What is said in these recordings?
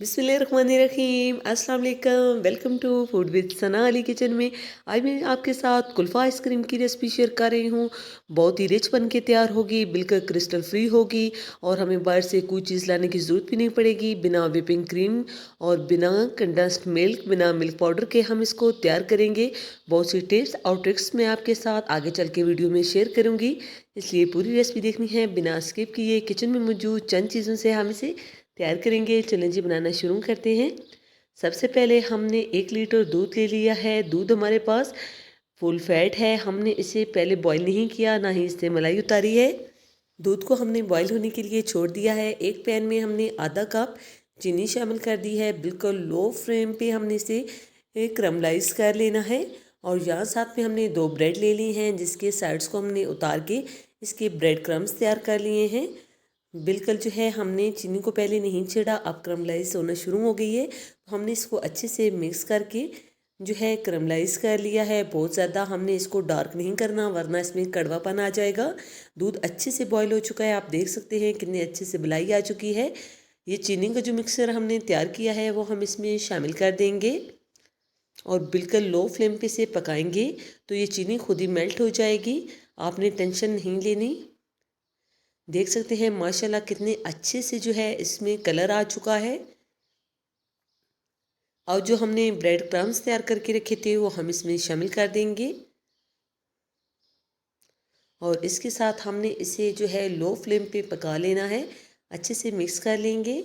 बिस्मिल्लाहिर्रहमानिर्रहीम अस्सलाम वालेकुम। Welcome to food with Sana Ali kitchen में। आज मैं आपके साथ कुल्फ़ा आइसक्रीम की रेसिपी शेयर कर रही हूँ। बहुत ही रिच बन के तैयार होगी, बिल्कुल क्रिस्टल फ्री होगी और हमें बाहर से कोई चीज़ लाने की ज़रूरत भी नहीं पड़ेगी। बिना व्हिपिंग क्रीम और बिना कंडेंस्ड मिल्क, बिना मिल्क पाउडर के हम इसको तैयार करेंगे। बहुत सी टिप्स और ट्रिक्स मैं आपके साथ आगे चल के वीडियो में शेयर करूँगी, इसलिए पूरी रेसिपी देखनी है बिना स्किप किए। किचन में मौजूद चंद चीज़ों से हम इसे तैयार करेंगे। चलें जी, बनाना शुरू करते हैं। सबसे पहले हमने 1 लीटर दूध ले लिया है। दूध हमारे पास फुल फैट है। हमने इसे पहले बॉईल नहीं किया, ना ही इससे मलाई उतारी है। दूध को हमने बॉईल होने के लिए छोड़ दिया है। एक पैन में हमने आधा कप चीनी शामिल कर दी है। बिल्कुल लो फ्लेम पे हमने इसे करमलाइज कर लेना है। और यहाँ साथ में हमने 2 ब्रेड ले ली हैं, जिसके साइड्स को हमने उतार के इसके ब्रेड क्रम्स तैयार कर लिए हैं। बिल्कुल जो है हमने चीनी को पहले नहीं छेड़ा, अब करमलाइज होना शुरू हो गई है तो हमने इसको अच्छे से मिक्स करके जो है करमलाइज कर लिया है। बहुत ज़्यादा हमने इसको डार्क नहीं करना, वरना इसमें कड़वापन आ जाएगा। दूध अच्छे से बॉईल हो चुका है, आप देख सकते हैं कितने अच्छे से मलाई आ चुकी है। ये चीनी का जो मिक्सर हमने तैयार किया है वो हम इसमें शामिल कर देंगे और बिल्कुल लो फ्लेम पे से पकाएंगे तो ये चीनी खुद ही मेल्ट हो जाएगी। आपने टेंशन नहीं लेनी। देख सकते हैं माशाल्लाह कितने अच्छे से जो है इसमें कलर आ चुका है। और जो हमने ब्रेड क्रम्स तैयार करके रखे थे वो हम इसमें शामिल कर देंगे और इसके साथ हमने इसे जो है लो फ्लेम पे पका लेना है। अच्छे से मिक्स कर लेंगे।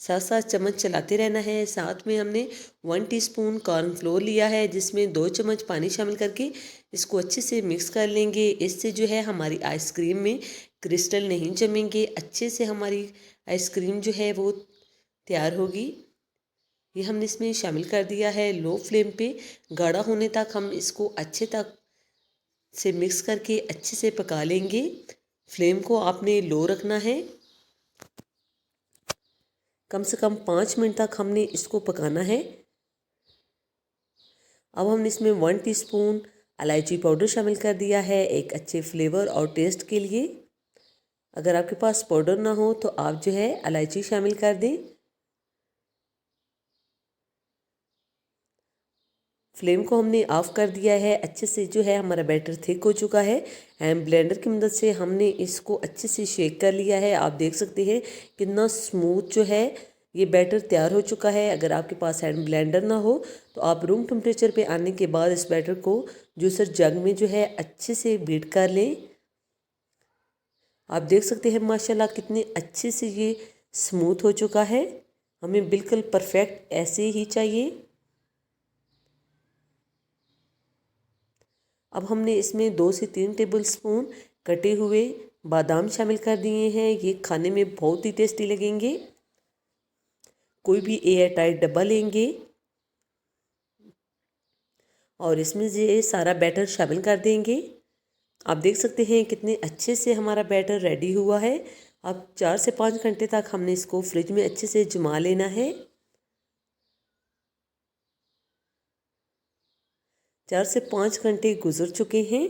साथ साथ चम्मच चलाते रहना है। साथ में हमने 1 टीस्पून कॉर्नफ्लोर लिया है, जिसमें 2 चम्मच पानी शामिल करके इसको अच्छे से मिक्स कर लेंगे। इससे जो है हमारी आइसक्रीम में क्रिस्टल नहीं जमेंगे, अच्छे से हमारी आइसक्रीम जो है वो तैयार होगी। ये हमने इसमें शामिल कर दिया है। लो फ्लेम पे गाढ़ा होने तक हम इसको अच्छे तक से मिक्स करके अच्छे से पका लेंगे। फ्लेम को आपने लो रखना है। कम से कम 5 मिनट तक हमने इसको पकाना है। अब हमने इसमें 1 टीस्पून इलायची पाउडर शामिल कर दिया है, एक अच्छे फ्लेवर और टेस्ट के लिए। अगर आपके पास पाउडर ना हो तो आप जो है इलायची शामिल कर दें। फ्लेम को हमने ऑफ कर दिया है। अच्छे से जो है हमारा बैटर थिक हो चुका है। हैंड ब्लेंडर की मदद से हमने इसको अच्छे से शेक कर लिया है। आप देख सकते हैं कितना स्मूथ जो है ये बैटर तैयार हो चुका है। अगर आपके पास हैंड ब्लेंडर ना हो तो आप रूम टेम्परेचर पे आने के बाद इस बैटर को जूसर जग में जो है अच्छे से बीट कर लें। आप देख सकते हैं माशाल्लाह कितने अच्छे से ये स्मूथ हो चुका है। हमें बिल्कुल परफेक्ट ऐसे ही चाहिए। अब हमने इसमें 2 से 3 टेबल स्पून कटे हुए बादाम शामिल कर दिए हैं। ये खाने में बहुत ही टेस्टी लगेंगे। कोई भी एयर टाइट डब्बा लेंगे और इसमें ये सारा बैटर शामिल कर देंगे। आप देख सकते हैं कितने अच्छे से हमारा बैटर रेडी हुआ है। अब 4 से 5 घंटे तक हमने इसको फ्रिज में अच्छे से जमा लेना है। 4 से 5 घंटे गुजर चुके हैं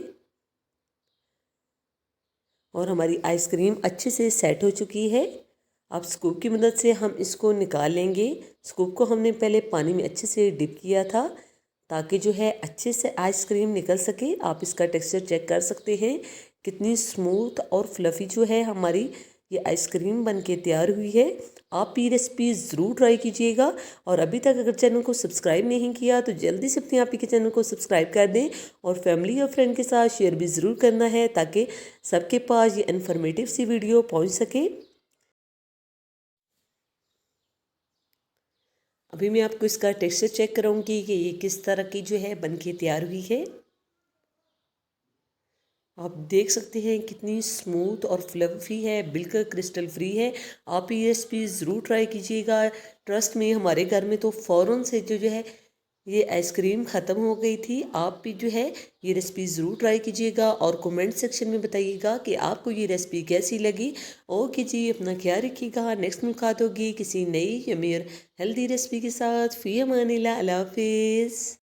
और हमारी आइसक्रीम अच्छे से सेट हो चुकी है। अब स्कूप की मदद से हम इसको निकाल लेंगे। स्कूप को हमने पहले पानी में अच्छे से डिप किया था ताकि जो है अच्छे से आइसक्रीम निकल सके। आप इसका टेक्सचर चेक कर सकते हैं कितनी स्मूथ और फ्लफ़ी जो है हमारी ये आइसक्रीम बन के तैयार हुई है। आप ये रेसिपी ज़रूर ट्राई कीजिएगा और अभी तक अगर चैनल को सब्सक्राइब नहीं किया तो जल्दी से अपने आप ही के चैनल को सब्सक्राइब कर दें और फैमिली और फ्रेंड के साथ शेयर भी ज़रूर करना है ताकि सबके पास ये इन्फॉर्मेटिव सी वीडियो पहुंच सके। अभी मैं आपको इसका टेक्सचर चेक कराऊंगी कि ये किस तरह की जो है बन के तैयार हुई है। आप देख सकते हैं कितनी स्मूथ और फ्लफ़ी है, बिल्कुल क्रिस्टल फ्री है। आप ये रेसिपी ज़रूर ट्राई कीजिएगा। ट्रस्ट में हमारे घर में तो फ़ौरन से जो जो है ये आइसक्रीम ख़त्म हो गई थी। आप भी जो है ये रेसिपी ज़रूर ट्राई कीजिएगा और कमेंट सेक्शन में बताइएगा कि आपको ये रेसिपी कैसी लगी। ओके जी, अपना ख्याल रखिएगा। नेक्स्ट मुलाकात होगी किसी नई यम्मी और हेल्दी रेसिपी के साथ। फ़ी अमानिल्लाह, अल्लाह हाफ़िज़।